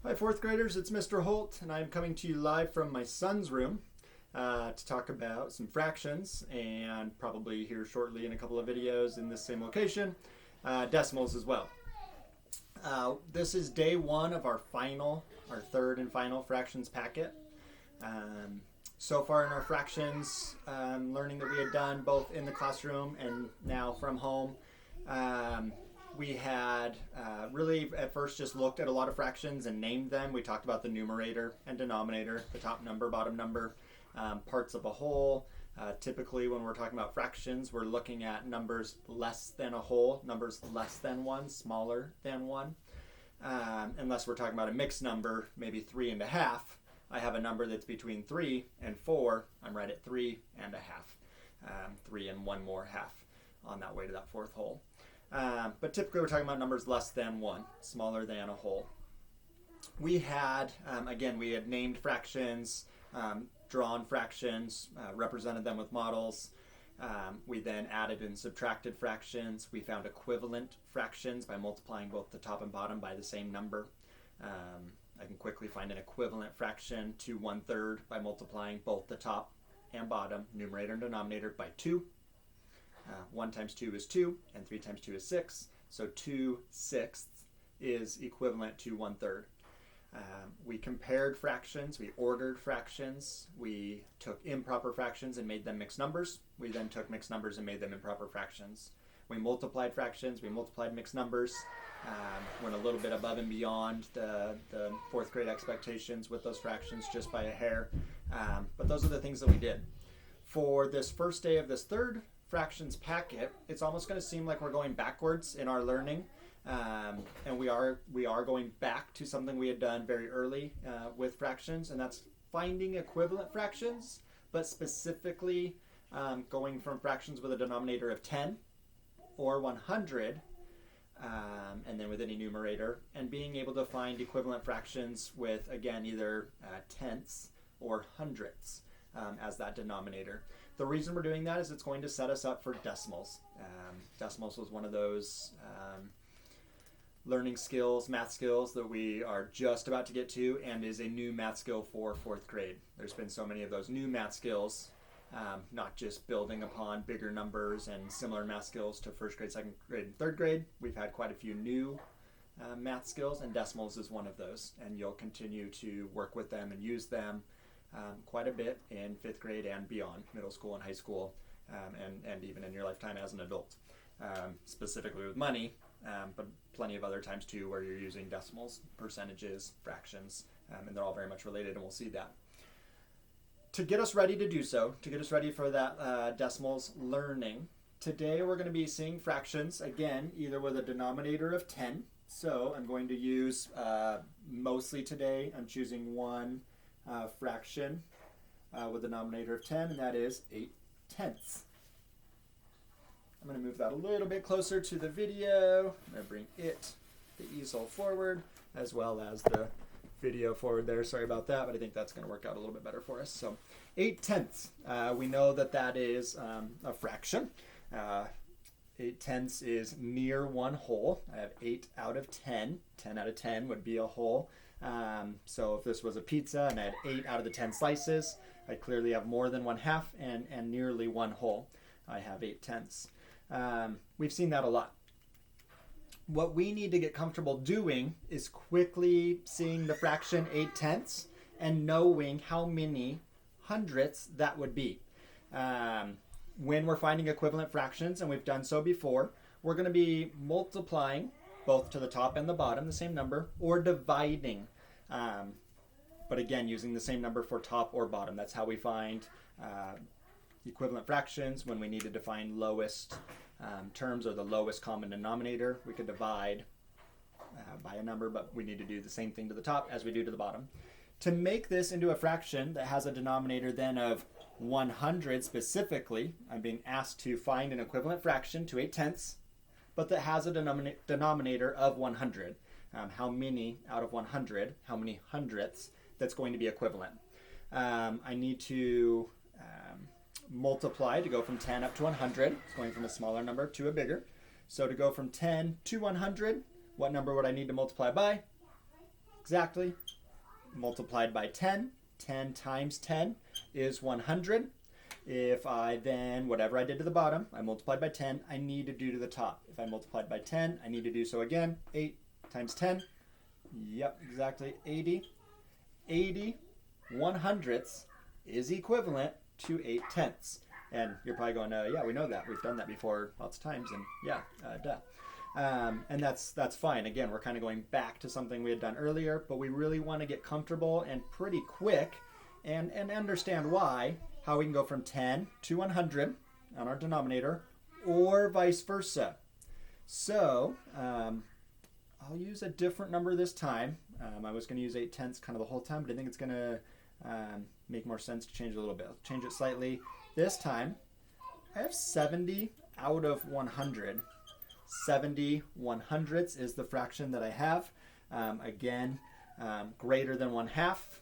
Hi fourth graders, it's Mr. Holt and I'm coming to you live from my son's room to talk about some fractions and probably here shortly in a couple of videos in this same location, decimals as well. This is day one of our third and final fractions packet. So far in our fractions learning that we had done both in the classroom and now from home, we had really at first just looked at a lot of fractions and named them. We talked about the numerator and denominator, the top number, bottom number, parts of a whole. Typically when we're talking about fractions, we're looking at numbers less than a whole, numbers less than one, smaller than one. Unless we're talking about a mixed number, maybe 3 1/2. I have a number that's between 3 and 4. I'm right at 3 1/2. 3 and 1 more half on that way to that fourth whole. But typically we're talking about numbers less than 1, smaller than a whole. We had, again, we had named fractions, drawn fractions, represented them with models. We then added and subtracted fractions. We found equivalent fractions by multiplying both the top and bottom by the same number. I can quickly find an equivalent fraction to 1/3 by multiplying both the top and bottom, numerator and denominator, by 2. 1 times 2 is 2, and 3 times 2 is 6. So 2/6 is equivalent to 1/3. We compared fractions, we ordered fractions, we took improper fractions and made them mixed numbers. We then took mixed numbers and made them improper fractions. We multiplied fractions, we multiplied mixed numbers, went a little bit above and beyond the fourth grade expectations with those fractions just by a hair. But those are the things that we did. For this first day of this third fractions packet, it's almost going to seem like we're going backwards in our learning, and we are going back to something we had done very early with fractions, and that's finding equivalent fractions, but specifically going from fractions with a denominator of 10 or 100, and then with any numerator, and being able to find equivalent fractions with, again, either tenths or hundredths as that denominator. The reason we're doing that is it's going to set us up for decimals. Decimals was one of those learning skills, math skills that we are just about to get to, and is a new math skill for fourth grade. There's been so many of those new math skills, not just building upon bigger numbers and similar math skills to first grade, second grade, and third grade. We've had quite a few new math skills, and decimals is one of those, and you'll continue to work with them and use them quite a bit in fifth grade and beyond, middle school and high school, and even in your lifetime as an adult, specifically with money, but plenty of other times too where you're using decimals, percentages, fractions, and they're all very much related, and we'll see that. To get us ready to do so, to get us ready for that decimals learning, today we're going to be seeing fractions, again, either with a denominator of 10. So I'm going to use, mostly today, I'm choosing one fraction with a denominator of 10, and that is 8/10. I'm going to move that a little bit closer to the video. I'm going to bring the easel forward, as well as the video forward there. Sorry about that, but I think that's going to work out a little bit better for us. So 8/10. We know that that is a fraction. 8/10 is near one whole. I have 8 out of 10. 10 out of 10 would be a whole. So if this was a pizza and I had 8 out of the 10 slices, I clearly have more than 1/2 and nearly one whole. I have 8/10. We've seen that a lot. What we need to get comfortable doing is quickly seeing the fraction 8/10 and knowing how many hundredths that would be. When we're finding equivalent fractions, and we've done so before, we're going to be multiplying both to the top and the bottom, the same number, or dividing. But again, using the same number for top or bottom. That's how we find equivalent fractions. When we needed to find lowest terms or the lowest common denominator, we could divide by a number, but we need to do the same thing to the top as we do to the bottom. To make this into a fraction that has a denominator then of 100 specifically, I'm being asked to find an equivalent fraction to 8/10, but that has a denominator of 100. How many out of 100, how many hundredths that's going to be equivalent. I need to multiply to go from 10 up to 100. It's going from a smaller number to a bigger. So to go from 10 to 100, what number would I need to multiply by? exactly, multiplied by 10. 10 times 10 is 100. If I then, whatever I did to the bottom, I multiplied by 10, I need to do to the top. If I multiplied by 10, I need to do so again. 8 times 10, yep, exactly, 80. 80 100ths is equivalent to 8 tenths. And you're probably going, yeah, we know that. We've done that before lots of times, and yeah, duh. And that's fine. Again, we're kind of going back to something we had done earlier, but we really want to get comfortable and pretty quick and understand why, how we can go from 10 to 100 on our denominator, or vice versa. So I'll use a different number this time. I was going to use 8 tenths kind of the whole time, but I think it's going to make more sense to change it a little bit. I'll change it slightly. This time, I have 70 out of 100. 70 100ths is the fraction that I have. Again, greater than 1/2.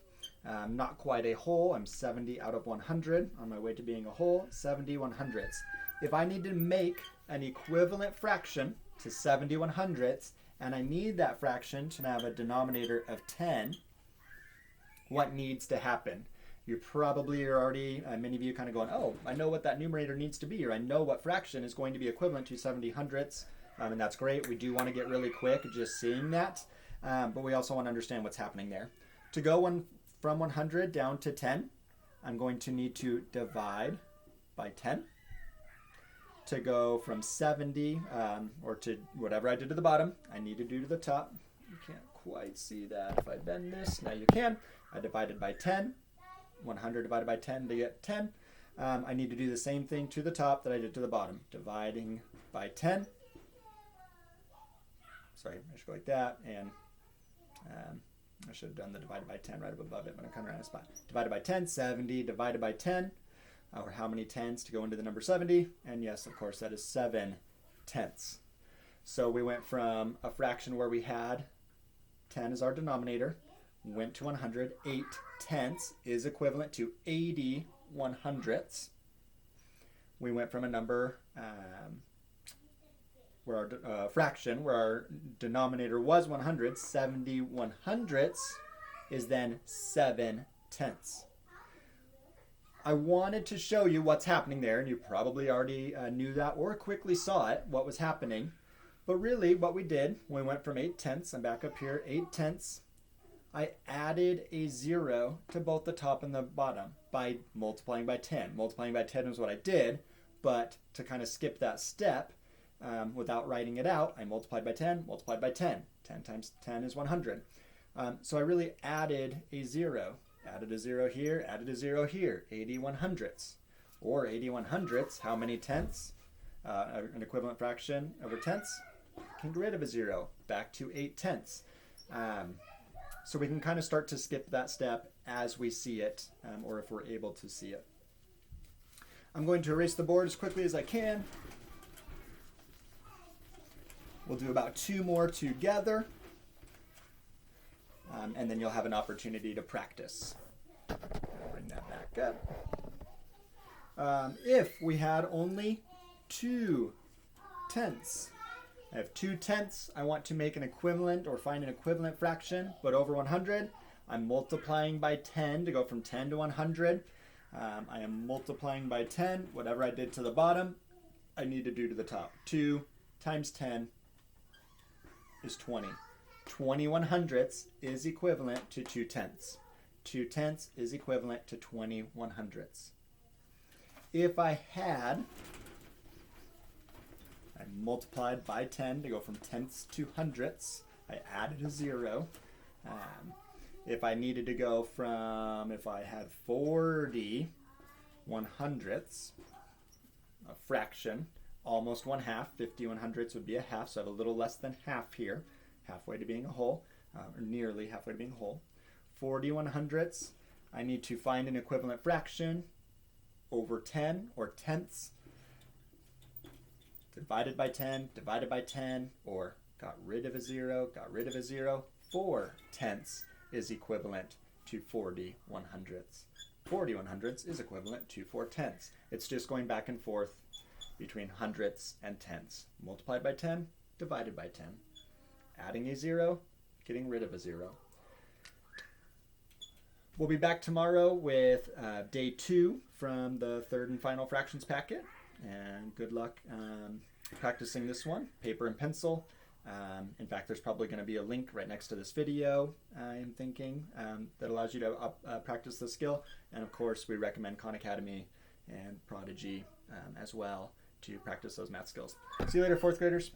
Not quite a whole. I'm 70 out of 100 on my way to being a whole. 70 100ths. If I need to make an equivalent fraction to 70 100ths, and I need that fraction to have a denominator of 10, what needs to happen? You probably are already, many of you kind of going, oh, I know what that numerator needs to be, or I know what fraction is going to be equivalent to 70 100ths, and that's great. We do want to get really quick just seeing that, but we also want to understand what's happening there. To go from 100 down to 10, I'm going to need to divide by 10. To go from 70, or to whatever I did to the bottom, I need to do to the top. You can't quite see that. If I bend this, now you can. I divided by 10. 100 divided by 10 to get 10. I need to do the same thing to the top that I did to the bottom. Dividing by 10. Sorry, I should go like that. And I should have done the divided by 10 right up above it when I come around a spot. Divided by 10, 70 divided by 10. Or how many tens to go into the number 70? And yes, of course, that is 7 tenths. So we went from a fraction where we had 10 as our denominator, went to 100. 8 tenths is equivalent to 80 100ths. We went from a number where our fraction where our denominator was 100. 70 100ths is then 7 tenths. I wanted to show you what's happening there, and you probably already knew that or quickly saw it, what was happening. But really, what we did, when we went from 8 tenths, I'm back up here, 8 tenths, I added a 0 to both the top and the bottom by multiplying by 10. Multiplying by 10 is what I did, but to kind of skip that step, without writing it out, I multiplied by 10, multiplied by 10. 10 times 10 is 100. So I really added a 0. Added a 0 here, added a 0 here. 80 100ths. Or 80 100ths, how many tenths? An equivalent fraction over tenths. Can get rid of a 0. Back to 8 tenths. So we can kind of start to skip that step as we see it, or if we're able to see it. I'm going to erase the board as quickly as I can. We'll do about 2 more together. And then you'll have an opportunity to practice. Bring that back up. If we had only 2 tenths, I have 2 tenths. I want to make an equivalent or find an equivalent fraction, but over 100, I'm multiplying by 10 to go from 10 to 100. I am multiplying by 10. Whatever I did to the bottom, I need to do to the top. 2 times 10 is 20. 20 100ths is equivalent to 2 tenths. 2 tenths is equivalent to 20 100ths. If I multiplied by 10 to go from tenths to hundredths, I added a 0. If I needed to go from, if I had 40 100ths, a fraction, almost 1/2, 50 100ths would be a half, so I have a little less than half here. Halfway to being a whole, or nearly halfway to being a whole. 40 100ths, I need to find an equivalent fraction over 10, or tenths. Divided by 10, or got rid of a 0, got rid of a 0. 4 tenths is equivalent to 40 100ths. 40 100ths is equivalent to 4 tenths. It's just going back and forth between hundredths and tenths. Multiplied by 10, divided by 10. Adding a 0, getting rid of a 0. We'll be back tomorrow with day 2 from the third and final fractions packet. And good luck practicing this one, paper and pencil. In fact, there's probably going to be a link right next to this video, I'm thinking, that allows you to practice the skill. And of course, we recommend Khan Academy and Prodigy as well to practice those math skills. See you later, 4th graders.